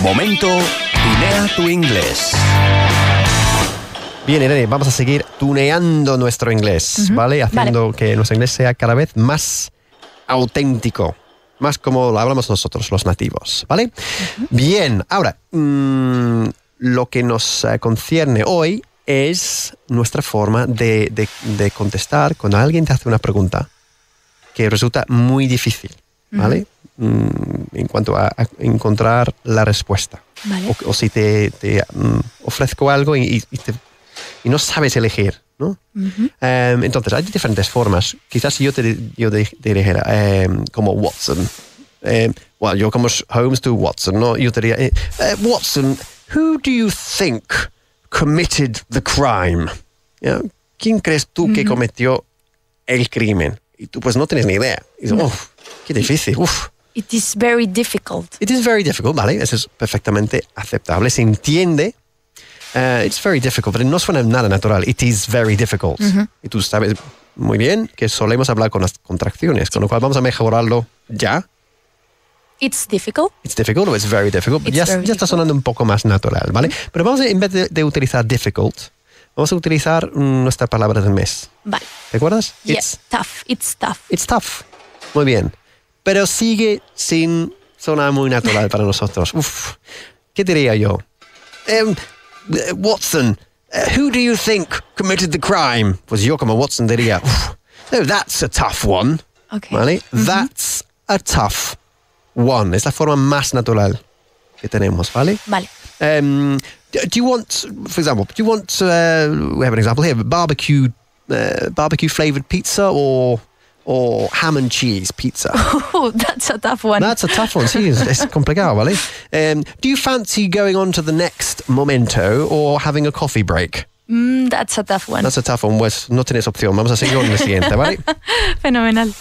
Momento Tunea tu Inglés. Bien, Irene, vamos a seguir tuneando nuestro inglés, ¿vale? Haciendo que nuestro inglés sea cada vez más auténtico, más como lo hablamos nosotros, los nativos, ¿vale? Bien, ahora, lo que nos concierne hoy es nuestra forma de contestar cuando alguien te hace una pregunta que resulta muy difícil, ¿vale? En cuanto a encontrar la respuesta. Vale. O si te ofrezco algo y no sabes elegir, ¿no? Entonces, hay diferentes formas. Quizás si yo te dijera, como Watson. Yo como Holmes to Watson, ¿no? Yo te diría, Watson, who do you think committed the crime? ¿Ya? ¿Quién crees tú que cometió el crimen? Y tú pues no tienes ni idea. Y dices, qué difícil, It is very difficult. It is very difficult, ¿vale? Eso es perfectamente aceptable. Se entiende. It's very difficult, pero no suena nada natural. It is very difficult. Y tú sabes muy bien que solemos hablar con las contracciones, con lo cual vamos a mejorarlo ya. It's difficult. It's difficult o it's very difficult. It's Ya very está sonando un poco más natural, ¿vale? Pero vamos a, en vez de utilizar difficult, vamos a utilizar nuestra palabra del mes. Vale. ¿Te acuerdas? Yes, tough. It's tough. It's tough. Muy bien. Pero sigue sin sonar muy natural para nosotros. ¿Qué diría yo? Watson, who do you think committed the crime? Pues yo como Watson diría, no, that's a tough one. Okay. ¿Vale? That's a tough one. Es la forma más natural que tenemos, ¿vale? Vale. Do you want, for example, we have an example here, barbecue flavored pizza or ham and cheese pizza? Oh, that's a tough one. That's a tough one, sí, es complicado, ¿vale? Do you fancy going on to the next momento or having a coffee break? That's a tough one. That's a tough one, pues no tienes opción, vamos a seguir con el siguiente, ¿vale? Fenomenal.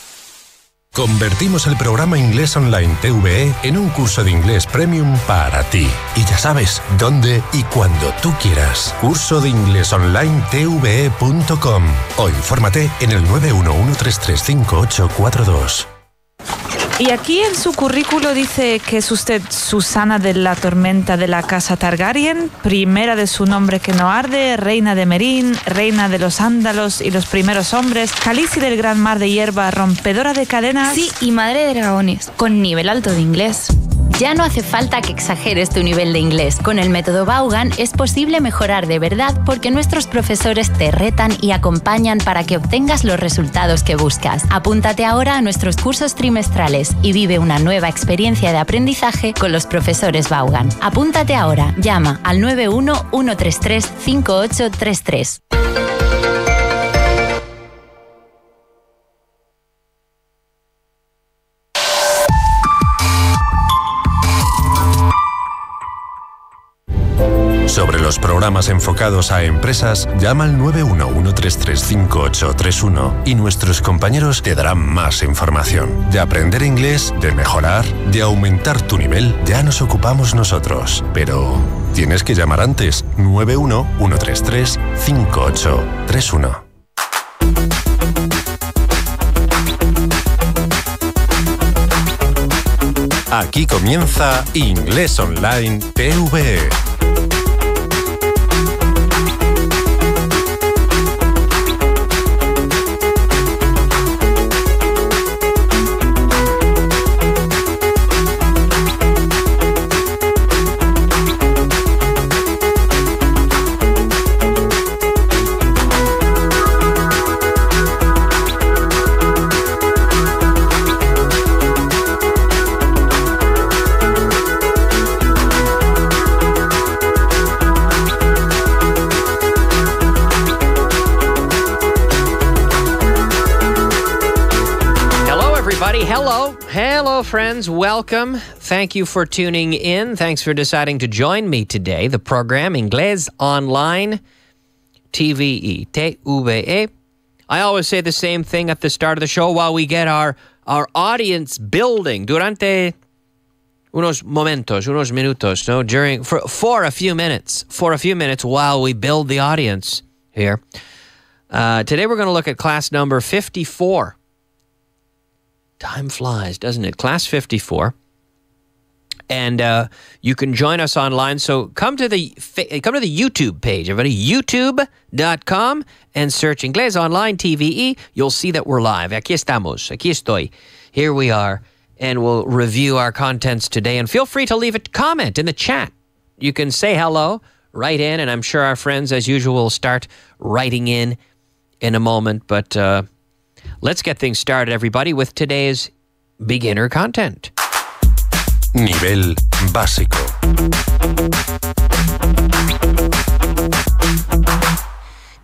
Convertimos el programa Inglés Online TVE en un curso de inglés premium para ti. Y ya sabes, dónde y cuando tú quieras. Curso de Inglés Online TVE.com o infórmate en el 911335842. Y aquí en su currículo dice que es usted Susana de la Tormenta de la Casa Targaryen, primera de su nombre que no arde, reina de Merín, reina de los Ándalos y los primeros hombres, Khaleesi del Gran Mar de Hierba, rompedora de cadenas. Sí, y madre de dragones, con nivel alto de inglés. Ya no hace falta que exageres tu nivel de inglés. Con el método Vaughan es posible mejorar de verdad porque nuestros profesores te retan y acompañan para que obtengas los resultados que buscas. Apúntate ahora a nuestros cursos trimestrales y vive una nueva experiencia de aprendizaje con los profesores Vaughan. Apúntate ahora. Llama al 911335833. Sobre los programas enfocados a empresas, llama al 911335831 y nuestros compañeros te darán más información. De aprender inglés, de mejorar, de aumentar tu nivel, ya nos ocupamos nosotros. Pero tienes que llamar antes. 911335831. Aquí comienza Inglés Online TVE. Hello, friends. Welcome. Thank you for tuning in. Thanks for deciding to join me today. The program Inglés Online TVE. TVE. I always say the same thing at the start of the show while we get our audience building. Durante unos minutos, no? For a few minutes while we build the audience here. Today we're going to look at class number 54. Time flies, doesn't it? Class 54. And you can join us online. So come to the YouTube page, everybody, youtube.com, and search Inglés Online TVE. You'll see that we're live. Aquí estamos. Aquí estoy. Here we are. And we'll review our contents today. And feel free to leave a comment in the chat. You can say hello, write in, and I'm sure our friends, as usual, will start writing in a moment. But let's get things started, everybody, with today's beginner content. Nivel básico.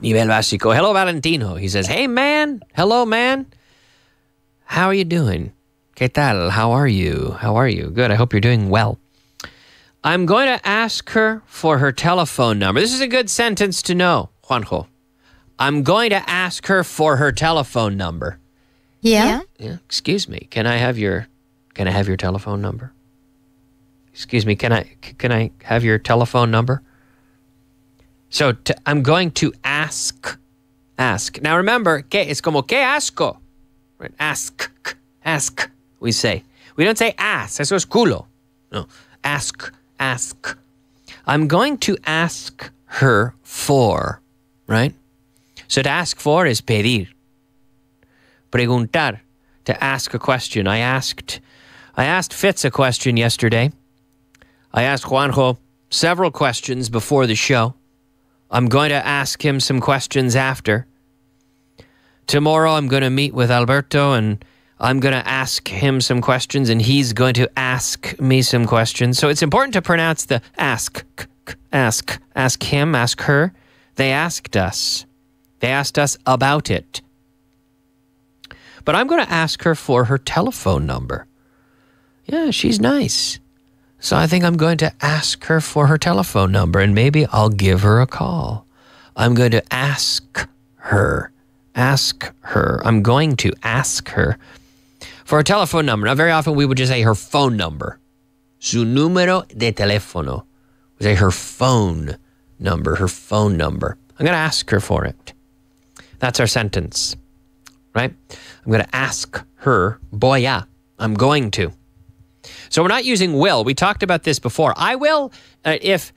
Nivel básico. Hello, Valentino. He says, hey, man. Hello, man. How are you doing? ¿Qué tal? How are you? How are you? Good. I hope you're doing well. I'm going to ask her for her telephone number. This is a good sentence to know, Juanjo. I'm going to ask her for her telephone number. Yeah. Excuse me. Can I have your telephone number? Excuse me. Can I have your telephone number? So I'm going to ask. Now remember, que es como que asco. Right? Ask. We say. We don't say ask. Eso es culo. No. Ask. I'm going to ask her for, right? So to ask for is pedir. Preguntar, to ask a question. I asked Fitz a question yesterday. I asked Juanjo several questions before the show. I'm going to ask him some questions after. Tomorrow I'm going to meet with Alberto and I'm going to ask him some questions and he's going to ask me some questions. So it's important to pronounce the ask. Ask him, ask her. They asked us. They asked us about it. But I'm going to ask her for her telephone number. Yeah, she's nice. So I think I'm going to ask her for her telephone number and maybe I'll give her a call. I'm going to ask her. I'm going to ask her for her telephone number. Now, very often we would just say her phone number. Su número de teléfono. We say her phone number. I'm going to ask her for it. That's our sentence, right? I'm going to ask her. Voy a. I'm going to. So we're not using will. We talked about this before. I will, if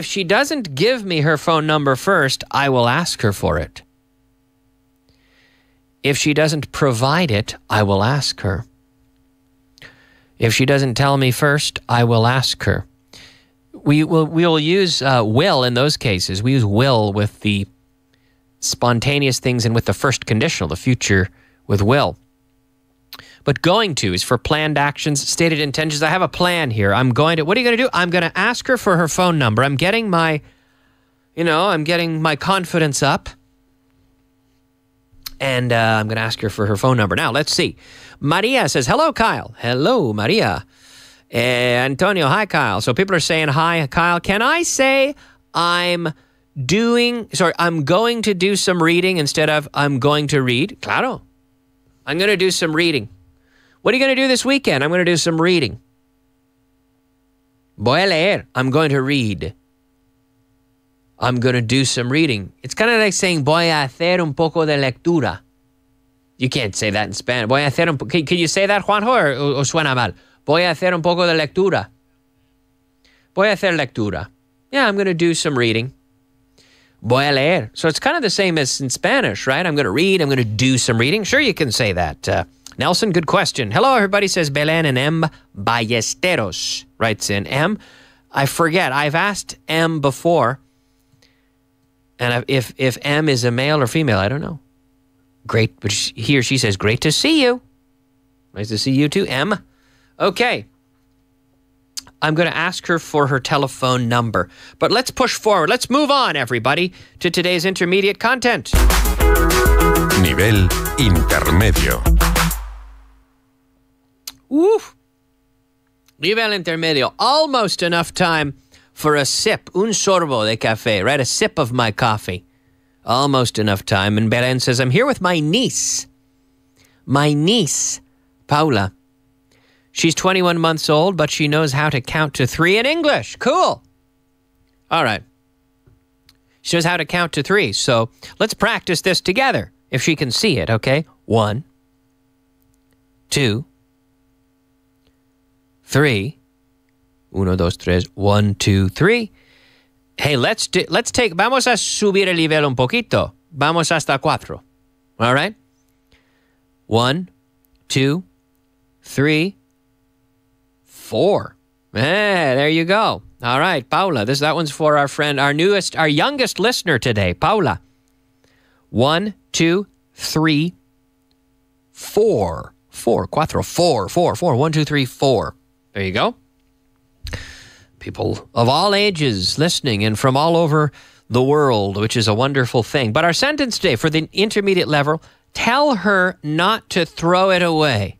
she doesn't give me her phone number first, I will ask her for it. If she doesn't provide it, I will ask her. If she doesn't tell me first, I will ask her. We will use will in those cases. We use will with the spontaneous things and with the first conditional, the future with will. But going to is for planned actions, stated intentions. I have a plan here. What are you going to do? I'm going to ask her for her phone number. I'm getting my confidence up. And I'm going to ask her for her phone number. Now, let's see. Maria says, hello, Kyle. Hello, Maria. Antonio, hi, Kyle. So people are saying, hi, Kyle. Can I say I'm going to do some reading instead of I'm going to read? Claro. I'm going to do some reading. What are you going to do this weekend? I'm going to do some reading. Voy a leer. I'm going to read. I'm going to do some reading. It's kind of like saying, voy a hacer un poco de lectura. You can't say that in Spanish. Voy a hacer can you say that, Juanjo, o suena mal? Voy a hacer un poco de lectura. Voy a hacer lectura. Yeah, I'm going to do some reading. Voy a leer. So it's kind of the same as in Spanish, right? I'm going to read. I'm going to do some reading. Sure, you can say that. Nelson, good question. Hello, everybody, says Belén and M. Ballesteros writes in. M, I forget. I've asked M before. And if M is a male or female, I don't know. Great, but he or she says, great to see you. Nice to see you too, M. Okay. I'm going to ask her for her telephone number. But let's push forward. Let's move on, everybody, to today's intermediate content. Nivel intermedio. Nivel intermedio. Almost enough time for a sip, un sorbo de café, right? A sip of my coffee. Almost enough time. And Belen says, I'm here with my niece. My niece, Paula. She's 21 months old, but she knows how to count to 3 in English. Cool. All right. She knows how to count to 3. So let's practice this together, if she can see it, okay? 1, 2, 3, 1, 2, 3. 1, 2, 3. Hey, vamos a subir el nivel un poquito. Vamos hasta 4. All right? 1, 2, 3, 4. Hey, there you go. All right, Paula. That one's for our friend, our youngest listener today, Paula. 1, 2, 3, 4. 4. 4. 1, 2, 3, 4. There you go. People of all ages listening and from all over the world, which is a wonderful thing. But our sentence today for the intermediate level, tell her not to throw it away.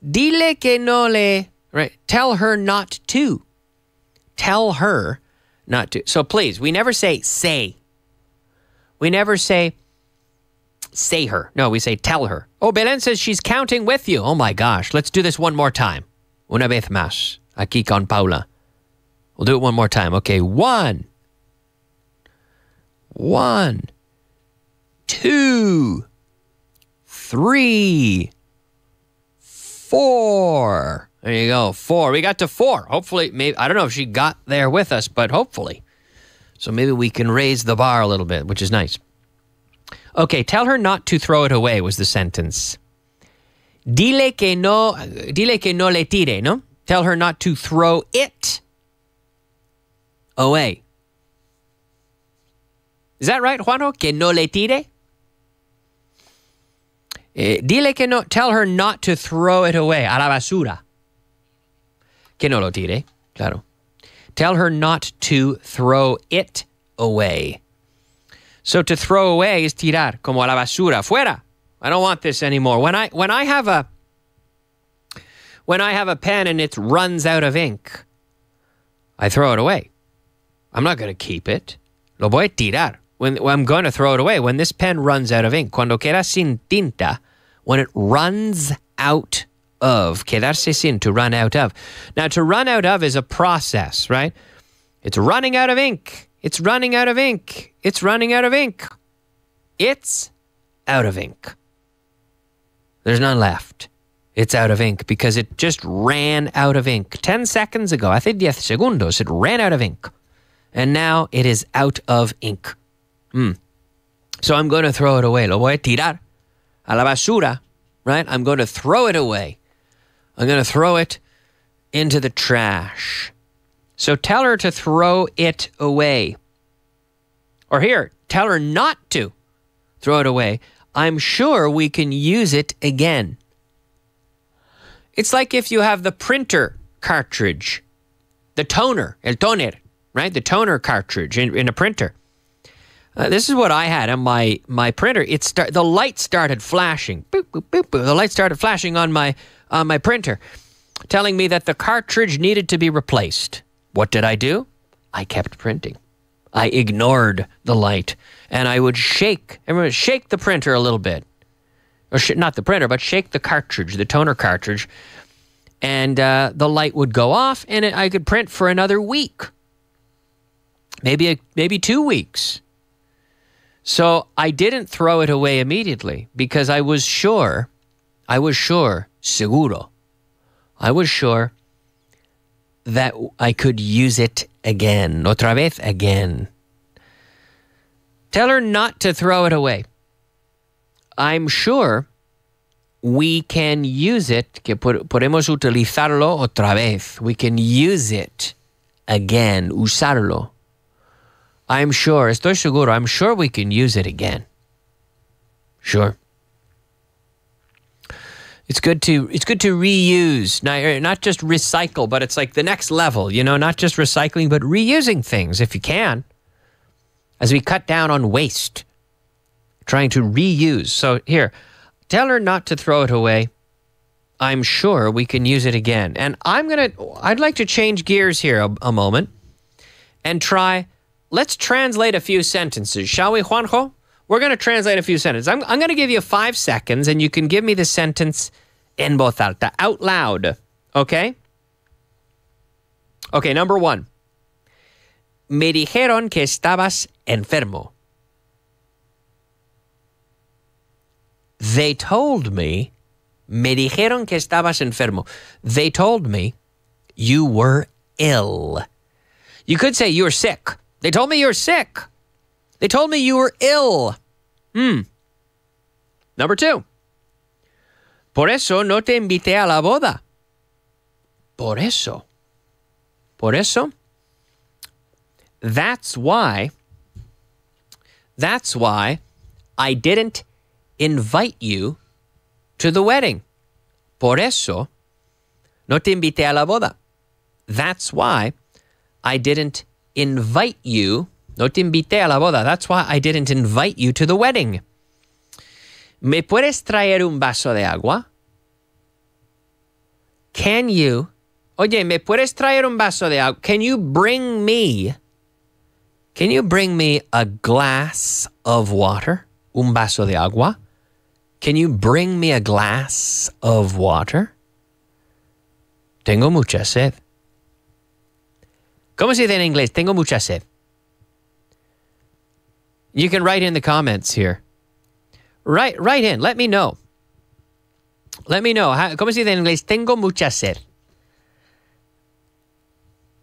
Dile que no le... Right? Tell her not to. Tell her not to. So please, we never say. We never say her. No, we say tell her. Oh, Belen says she's counting with you. Oh my gosh. Let's do this one more time. Una vez más. Aquí con Paula. We'll do it one more time. Okay, 1, 2, 3, 4. There you go, 4. We got to 4. Hopefully, maybe I don't know if she got there with us, but hopefully. So maybe we can raise the bar a little bit, which is nice. Okay, tell her not to throw it away was the sentence. Dile que no le tire, no? Tell her not to throw it away. Is that right, Juanjo? Que no le tire? Dile que no, tell her not to throw it away. A la basura. Que no lo tire, claro. Tell her not to throw it away. So to throw away is tirar, como a la basura. Fuera. I don't want this anymore. When I have a pen and it runs out of ink, I throw it away. I'm not going to keep it. Lo voy a tirar. When I'm going to throw it away. When this pen runs out of ink, cuando queda sin tinta, when it runs out of, quedarse sin, to run out of. Now, to run out of is a process, right? It's running out of ink. It's running out of ink. It's running out of ink. It's out of ink. There's none left. It's out of ink because it just ran out of ink. 10 seconds ago, hace 10 segundos, it ran out of ink. And now it is out of ink. So I'm going to throw it away. Lo voy a tirar a la basura, right? I'm going to throw it away. I'm going to throw it into the trash. So tell her to throw it away. Or here, tell her not to throw it away. I'm sure we can use it again. It's like if you have the printer cartridge, the toner, el toner, right? The toner cartridge in a printer. This is what I had on my printer. The light started flashing. Boop, boop, boop, boop. The light started flashing on my printer, telling me that the cartridge needed to be replaced. What did I do? I kept printing. I ignored the light, and I would shake the printer a little bit. Or not the printer, but shake the cartridge, the toner cartridge, and the light would go off, and I could print for another week, maybe 2 weeks. So I didn't throw it away immediately because I was sure, seguro, I was sure that I could use it again, otra vez again. Tell her not to throw it away. I'm sure we can use it, que podemos utilizarlo otra vez. We can use it again, usarlo. I'm sure, estoy seguro, I'm sure we can use it again. Sure. It's good to reuse, not just recycle, but it's like the next level, not just recycling, but reusing things if you can. As we cut down on waste, trying to reuse. So here, tell her not to throw it away. I'm sure we can use it again. And I'd like to change gears here a moment and try, let's translate a few sentences, shall we, Juanjo? We're going to translate a few sentences. I'm going to give you 5 seconds, and you can give me the sentence en voz alta, out loud, okay? Okay, number 1. Me dijeron que estabas enfermo. They told me, me dijeron que estabas enfermo. They told me you were ill. You could say you're sick. They told me you're sick. They told me you were ill. Number 2. Por eso no te invité a la boda. Por eso. Por eso. That's why I didn't invite you to the wedding. Por eso no te invité a la boda. That's why I didn't invite you. No te invité a la boda. That's why I didn't invite you to the wedding. ¿Me puedes traer un vaso de agua? Can you? Oye, ¿me puedes traer un vaso de agua? Can you bring me a glass of water? Un vaso de agua? Can you bring me a glass of water? Tengo mucha sed. ¿Cómo se dice en inglés? Tengo mucha sed. You can write in the comments here. Write in. Let me know. Let me know. ¿Cómo se dice en inglés? Tengo mucha sed.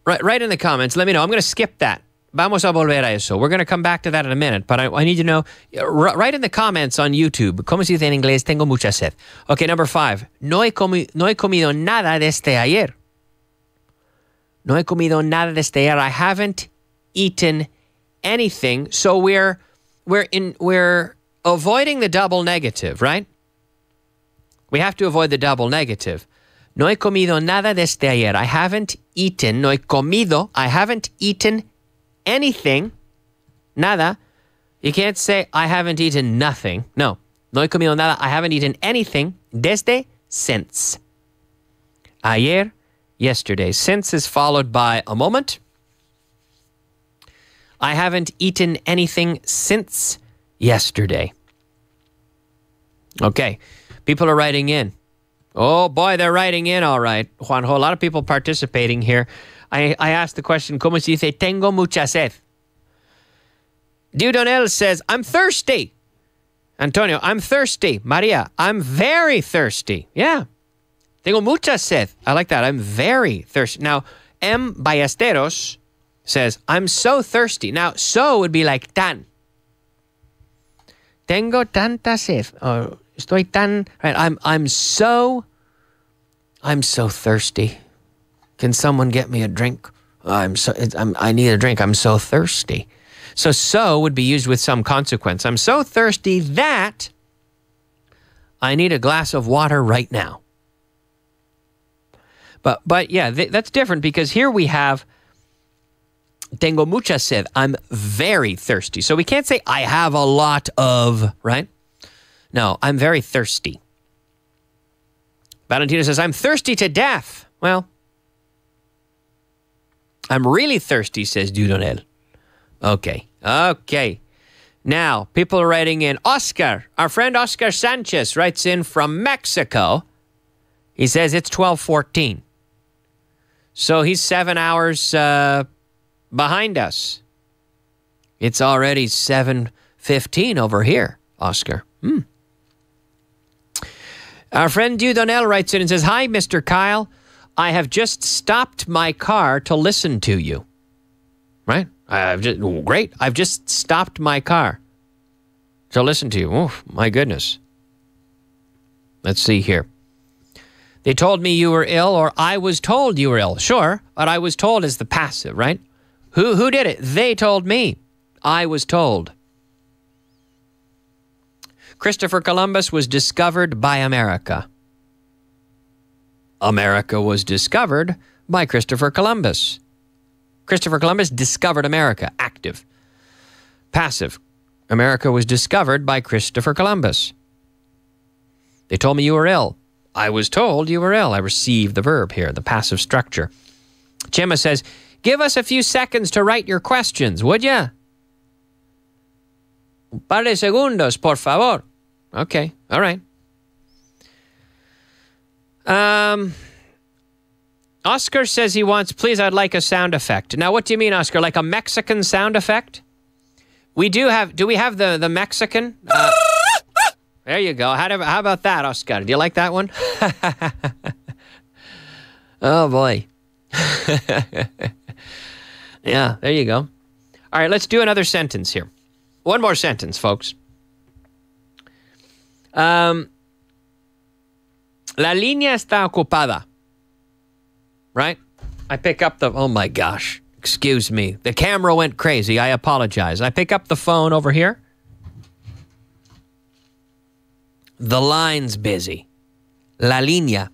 Write in the comments. Let me know. I'm going to skip that. Vamos a volver a eso. We're going to come back to that in a minute, but I need to know. Write in the comments on YouTube. ¿Cómo se dice en inglés? Tengo mucha sed. Okay, number 5. No he comido nada desde ayer. No he comido nada desde ayer. I haven't eaten anything. So we're avoiding the double negative, right? We have to avoid the double negative. No he comido nada desde ayer. I haven't eaten. No he comido. I haven't eaten anything. Nada. You can't say I haven't eaten nothing. No. No he comido nada. I haven't eaten anything desde since. Ayer, yesterday. Since is followed by a moment. I haven't eaten anything since yesterday. Okay. People are writing in. Oh, boy, they're writing in all right. Juanjo, a lot of people participating here. I asked the question, ¿Cómo se dice? Tengo mucha sed. Dudonel says, I'm thirsty. Antonio, I'm thirsty. Maria, I'm very thirsty. Yeah. Tengo mucha sed. I like that. I'm very thirsty. Now, M. Ballesteros says, I'm so thirsty. Now, so would be like tan. Tengo tanta sed. Or estoy tan... Right, I'm so thirsty. Can someone get me a drink? I need a drink. I'm so thirsty. So would be used with some consequence. I'm so thirsty that I need a glass of water right now. But yeah, that's different because here we have tengo mucha sed. I'm very thirsty. So we can't say I have a lot of, right? No, I'm very thirsty. Valentina says, I'm thirsty to death. Well, I'm really thirsty, says Dudonel. Okay. Now, people are writing in. Oscar, our friend Oscar Sanchez writes in from Mexico. He says it's 12:14. So he's 7 hours behind us. It's already 7:15 over here, Oscar. Our friend Dudonel writes in and says, Hi, Mr. Kyle. I have just stopped my car to listen to you. Right? Great. I've just stopped my car to listen to you. Oh, my goodness. Let's see here. They told me you were ill, or I was told you were ill. Sure, but I was told is the passive, right? Who did it? They told me. I was told. Christopher Columbus was discovered by America. America was discovered by Christopher Columbus. Christopher Columbus discovered America. Active. Passive. America was discovered by Christopher Columbus. They told me you were ill. I was told you were ill. I received the verb here, the passive structure. Chema says, give us a few seconds to write your questions, would ya? Un par de segundos, por favor. Okay, all right. Oscar says he wants, please, I'd like a sound effect. Now, what do you mean, Oscar? Like a Mexican sound effect? We do we have the Mexican? There you go. How about that, Oscar? Do you like that one? Oh, boy. Yeah, there you go. All right, let's do another sentence here. One more sentence, folks. La línea está ocupada. Right? I pick up the... Oh, my gosh. Excuse me. The camera went crazy. I apologize. I pick up the phone over here. The line's busy. La línea.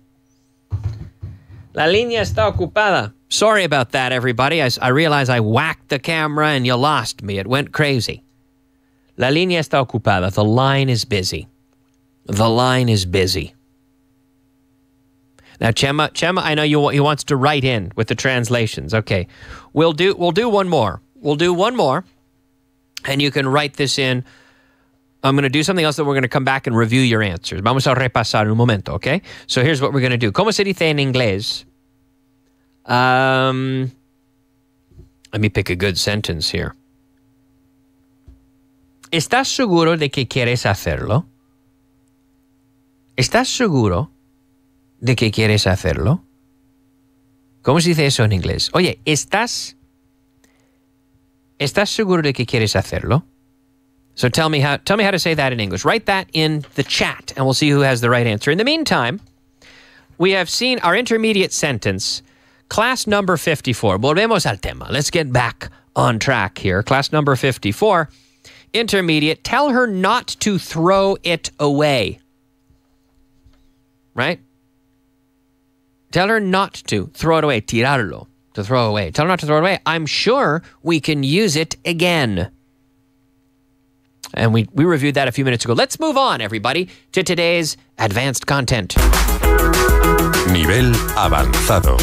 La línea está ocupada. Sorry about that, everybody. I realize I whacked the camera and you lost me. It went crazy. La línea está ocupada. The line is busy. The line is busy. Now, Chema, I know he wants to write in with the translations. Okay, we'll do one more. We'll do one more, and you can write this in. I'm going to do something else that we're going to come back and review your answers. Vamos a repasar un momento, okay? So here's what we're going to do. ¿Cómo se dice en inglés? Let me pick a good sentence here. ¿Estás seguro de que quieres hacerlo? ¿Estás seguro de que quieres hacerlo? ¿Cómo se dice eso en inglés? Oye, ¿estás seguro de que quieres hacerlo? So tell me how to say that in English. Write that in the chat, and we'll see who has the right answer. In the meantime, we have seen our intermediate sentence, class number 54. Volvemos al tema. Let's get back on track here. Class number 54, intermediate. Tell her not to throw it away. Right? Tell her not to throw it away. Tirarlo. To throw away. Tell her not to throw it away. I'm sure we can use it again. And we reviewed that a few minutes ago. Let's move on, everybody, to today's advanced content. Nivel avanzado.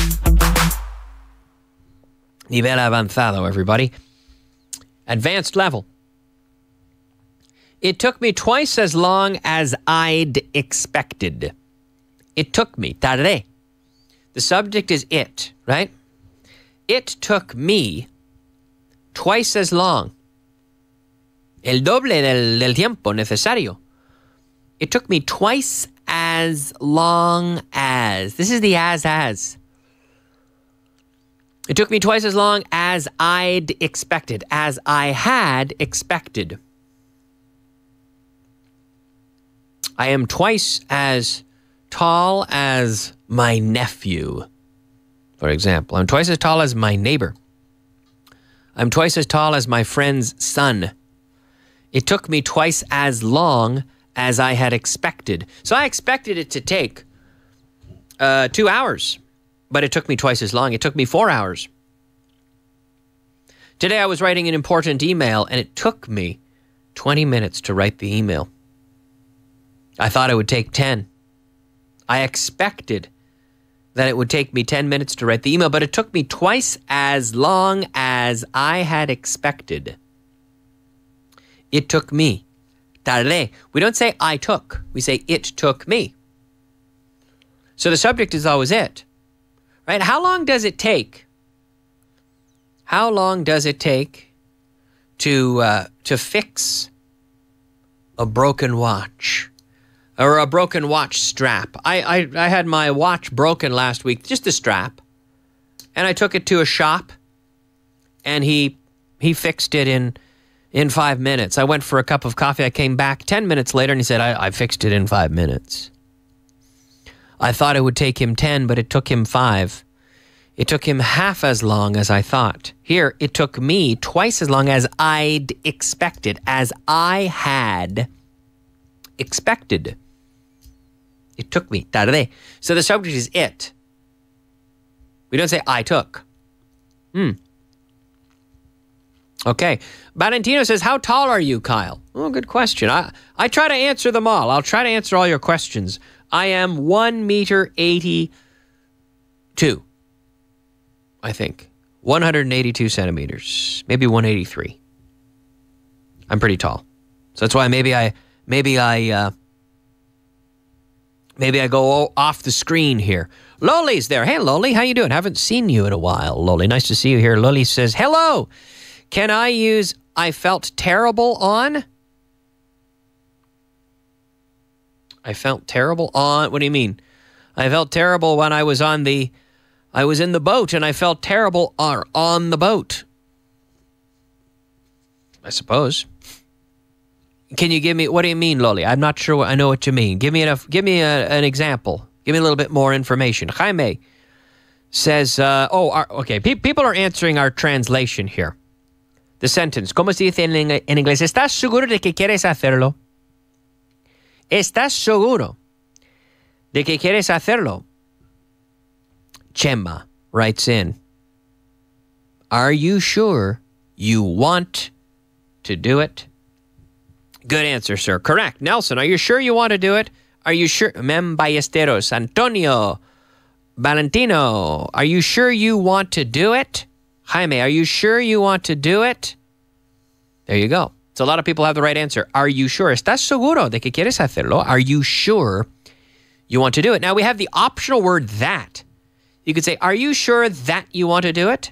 Nivel avanzado, everybody. Advanced level. It took me twice as long as I'd expected. It took me. Tardé. The subject is it, right? It took me twice as long. El doble del tiempo necesario. It took me twice as long as. This is the as. It took me twice as long as I'd expected, as I had expected. I am twice as tall as my nephew, for example. I'm twice as tall as my neighbor. I'm twice as tall as my friend's son. It took me twice as long as I had expected. So I expected it to take 2 hours, but it took me twice as long. It took me 4 hours. Today I was writing an important email, and it took me 20 minutes to write the email. I thought it would take 10. I expected that it would take me 10 minutes to write the email, but it took me twice as long as I had expected. It took me. Tardé. We don't say I took. We say it took me. So the subject is always it. Right? How long does it take? How long does it take to fix a broken watch? Or a broken watch strap? I had my watch broken last week, just the strap. And I took it to a shop, and he fixed it in 5 minutes. I went for a cup of coffee. I came back 10 minutes later, and he said, I fixed it in 5 minutes. I thought it would take him 10, but it took him 5. It took him half as long as I thought. Here, it took me twice as long as I'd expected, as I had expected. It took me. Tardé. So the subject is it. We don't say I took. Okay. Valentino says, how tall are you, Kyle? Oh, good question. I try to answer them all. I'll try to answer all your questions. I am 1.82 meters, I think. 182 centimeters. Maybe 183. I'm pretty tall. So that's why maybe I go off the screen here. Loli's there. Hey, Loli, how you doing? Haven't seen you in a while, Loli. Nice to see you here. Loli says, hello. Can I use I felt terrible on? I felt terrible on? What do you mean? I felt terrible when I was on the I was in the boat and I felt terrible on the boat. I suppose. Can you give me, what do you mean, Loli? I'm not sure I know what you mean. Give me an example. Give me a little bit more information. Jaime says, okay, people are answering our translation here. The sentence, ¿cómo se dice en inglés? ¿Estás seguro de que quieres hacerlo? ¿Estás seguro de que quieres hacerlo? Chema writes in, are you sure you want to do it? Good answer, sir. Correct. Nelson, are you sure you want to do it? Are you sure? Mem Ballesteros, Antonio, Valentino, are you sure you want to do it? Jaime, are you sure you want to do it? There you go. So a lot of people have the right answer. Are you sure? ¿Estás seguro de que quieres hacerlo? Are you sure you want to do it? Now we have the optional word that. You could say, are you sure that you want to do it?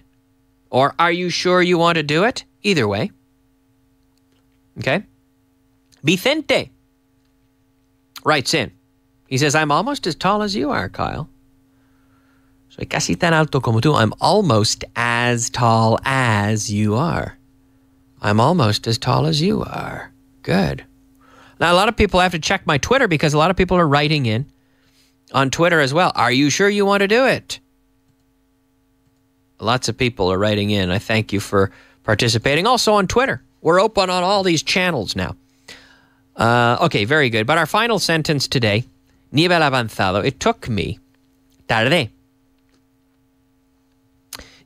Or are you sure you want to do it? Either way. Okay? Vicente writes in. He says, I'm almost as tall as you are, Kyle. Soy casi tan alto como tú. I'm almost as tall as you are. I'm almost as tall as you are. Good. Now, a lot of people have to check my Twitter because a lot of people are writing in on Twitter as well. Are you sure you want to do it? Lots of people are writing in. I thank you for participating. Also on Twitter. We're open on all these channels now. Okay, very good. But our final sentence today, nivel avanzado, it took me, tardé.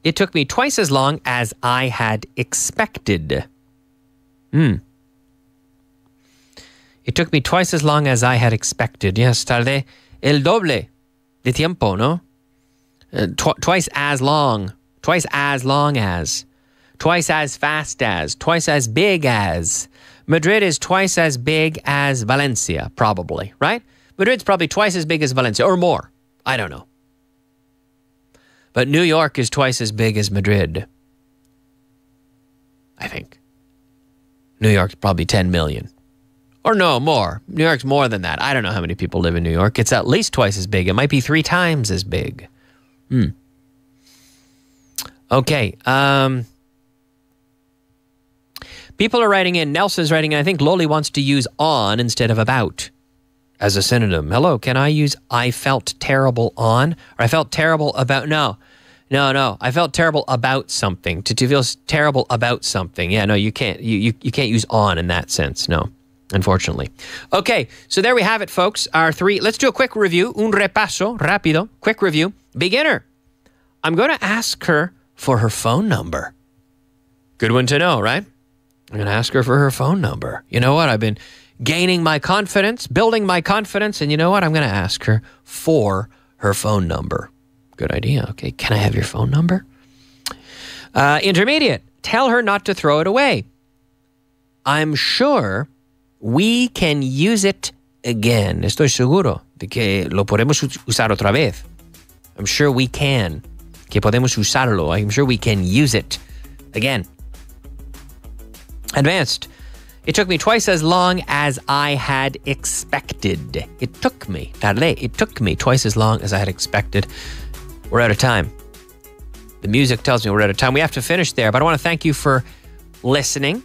It took me twice as long as I had expected. It took me twice as long as I had expected. Yes, tardé el doble de tiempo, ¿no? Twice as long. Twice as long as. Twice as fast as. Twice as big as. Madrid is twice as big as Valencia, probably, right? Madrid's probably twice as big as Valencia, or more. I don't know. But New York is twice as big as Madrid. I think. New York's probably 10 million. Or no, more. New York's more than that. I don't know how many people live in New York. It's at least twice as big. It might be 3 times as big. Okay. People are writing in. Nelson's writing in. I think Loli wants to use on instead of about as a synonym. Hello, can I use I felt terrible on? Or I felt terrible about... No. I felt terrible about something. To feel terrible about something. Yeah, no, you can't. You can't use on in that sense. No, unfortunately. Okay, so there we have it, folks. Our 3. Let's do a quick review. Un repaso, rápido. Quick review. Beginner. I'm going to ask her for her phone number. Good one to know, right? I'm going to ask her for her phone number. You know what? I've been gaining my confidence, building my confidence, and you know what? I'm going to ask her for her phone number. Good idea. Okay, can I have your phone number? Intermediate. Tell her not to throw it away. I'm sure we can use it again. Estoy seguro de que lo podemos usar otra vez. I'm sure we can. Que podemos usarlo. I'm sure we can use it again. Advanced. It took me twice as long as I had expected. It took me twice as long as I had expected. We're out of time. The music tells me we're out of time. We have to finish there, but I want to thank you for listening.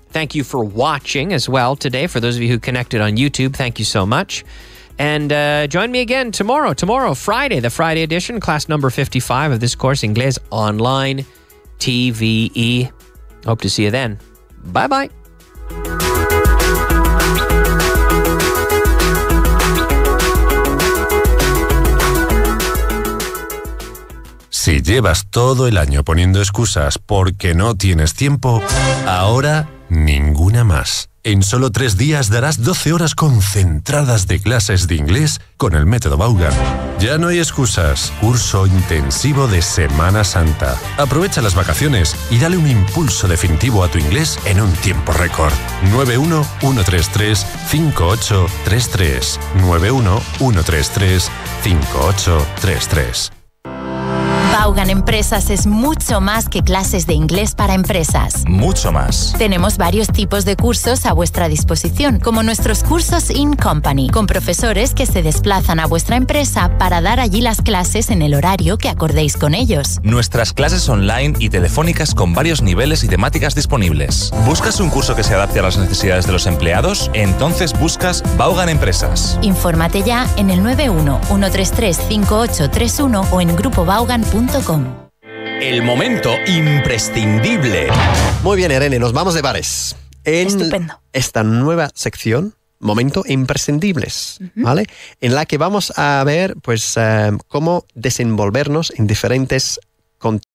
Thank you for watching as well today. For those of you who connected on YouTube, thank you so much. And join me again tomorrow. Tomorrow, Friday, the Friday edition, class number 55 of this course, Inglés Online TVE. Hope to see you then. Bye-bye. Si llevas todo el año poniendo excusas porque no tienes tiempo, ahora ninguna más. En solo 3 días darás 12 horas concentradas de clases de inglés con el método Vaughan. Ya no hay excusas. Curso intensivo de Semana Santa. Aprovecha las vacaciones y dale un impulso definitivo a tu inglés en un tiempo récord. 91-133-5833. 91-133-5833. Vaughan Empresas es mucho más que clases de inglés para empresas. Mucho más. Tenemos varios tipos de cursos a vuestra disposición, como nuestros cursos in company, con profesores que se desplazan a vuestra empresa para dar allí las clases en el horario que acordéis con ellos. Nuestras clases online y telefónicas con varios niveles y temáticas disponibles. ¿Buscas un curso que se adapte a las necesidades de los empleados? Entonces buscas Vaughan Empresas. Infórmate ya en el 91-133-5831 o en grupovaughan.com. El momento imprescindible. Muy bien, Irene, nos vamos de bares. En Estupendo. esta nueva sección, momento imprescindibles, ¿vale? En la que vamos a ver, pues, cómo desenvolvernos en diferentes contextos